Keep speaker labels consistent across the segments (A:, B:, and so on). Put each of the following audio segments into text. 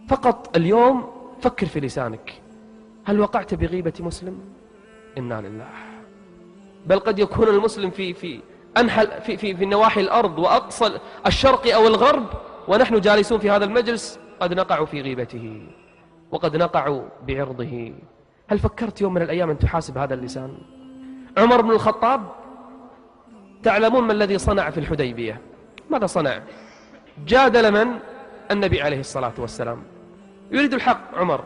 A: فقط اليوم فكر في لسانك، هل وقعت بغيبة مسلم؟ إنا لله. بل قد يكون المسلم في أنحل في نواحي الأرض وأقصى الشرق أو الغرب، ونحن جالسون في هذا المجلس قد نقع في غيبته وقد نقع بعرضه. هل فكرت يوم من الأيام أن تحاسب هذا اللسان؟ عمر بن الخطاب تعلمون ما الذي صنع في الحديبية؟ ماذا صنع؟ جادل من؟ النبي عليه الصلاة والسلام. يريد الحق عمر،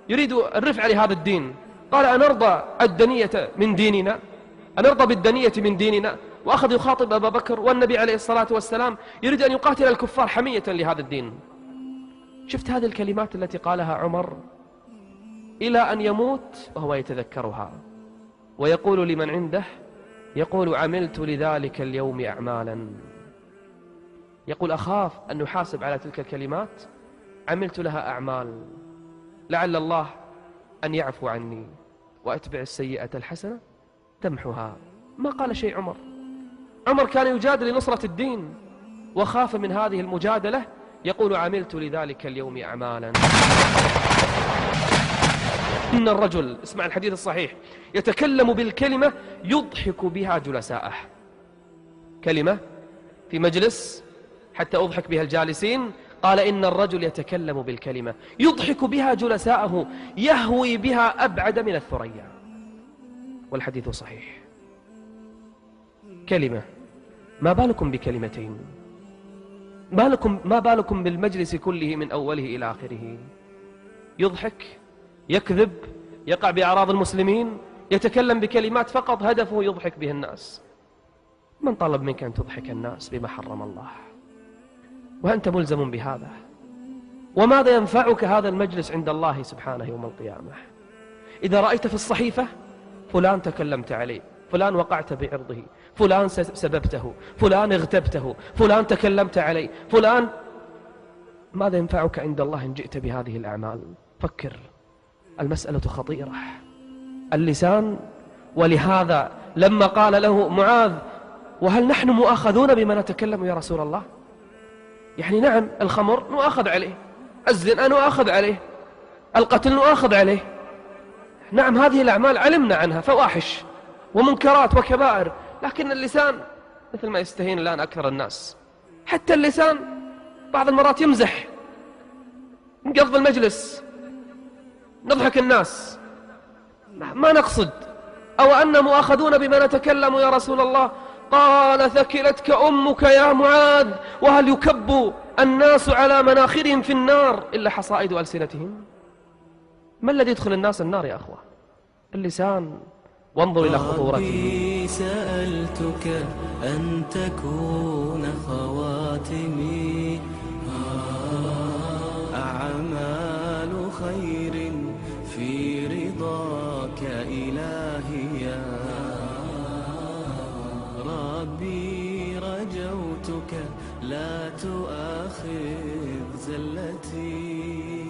A: يريد الرفع لهذا الدين. قال أنرضى الدنية من ديننا؟ أنرضى بالدنية من ديننا؟ وأخذ يخاطب أبا بكر والنبي عليه الصلاة والسلام يريد أن يقاتل الكفار حمية لهذا الدين. شفت هذه الكلمات التي قالها عمر إلى أن يموت وهو يتذكرها، ويقول لمن عنده، يقول عملت لذلك اليوم أعمالا. يقول أخاف أن نحاسب على تلك الكلمات، عملت لها أعمال، لعل الله أن يعفو عني وأتبع السيئة الحسنة تمحها. ما قال شيء عمر كان يجادل لنصرة الدين، وخاف من هذه المجادلة، يقول عملت لذلك اليوم أعمالا. إن الرجل، اسمع الحديث الصحيح، يتكلم بالكلمة يضحك بها جلساءه. كلمة في مجلس حتى أضحك بها الجالسين. قال إن الرجل يتكلم بالكلمة يضحك بها جلساءه، يهوي بها أبعد من الثريا. والحديث صحيح. كلمة، ما بالكم بكلمتين؟ ما بالكم بالمجلس كله من أوله إلى آخره؟ يضحك، يكذب، يقع بأعراض المسلمين، يتكلم بكلمات فقط هدفه يضحك به الناس. من طلب منك أن تضحك الناس بما حرم الله؟ وأنت ملزم بهذا. وماذا ينفعك هذا المجلس عند الله سبحانه يوم القيامة؟ إذا رأيت في الصحيفة فلان تكلمت عليه، فلان وقعت بعرضه، فلان سببته، فلان اغتبته، فلان تكلمت عليه، فلان، ماذا ينفعك عند الله إن جئت بهذه الأعمال؟ فكر، المسألة خطيرة. اللسان. ولهذا لما قال له معاذ وهل نحن مؤاخذون بما نتكلم يا رسول الله؟ يعني نعم، الخمر نؤاخذ عليه، الزنا نؤاخذ عليه، القتل نؤاخذ عليه، نعم هذه الأعمال علمنا عنها فواحش ومنكرات وكبائر، لكن اللسان مثل ما يستهين الآن أكثر الناس. حتى اللسان بعض المرات يمزح، نقض المجلس، نضحك الناس، ما نقصد. أو أن مؤاخذون بما نتكلم يا رسول الله؟ قال ثكلتك أمك يا معاذ، وهل يكب الناس على مناخرهم في النار إلا حصائد ألسنتهم؟ ما الذي يدخل الناس النار يا أخوة؟ اللسان. وانظر إلى خطورته.
B: ربي سألتك أن تكون خواتمي أعمال خير في رضاك إلهي يا ربي، رجوتك لا تؤاخذ زلتي.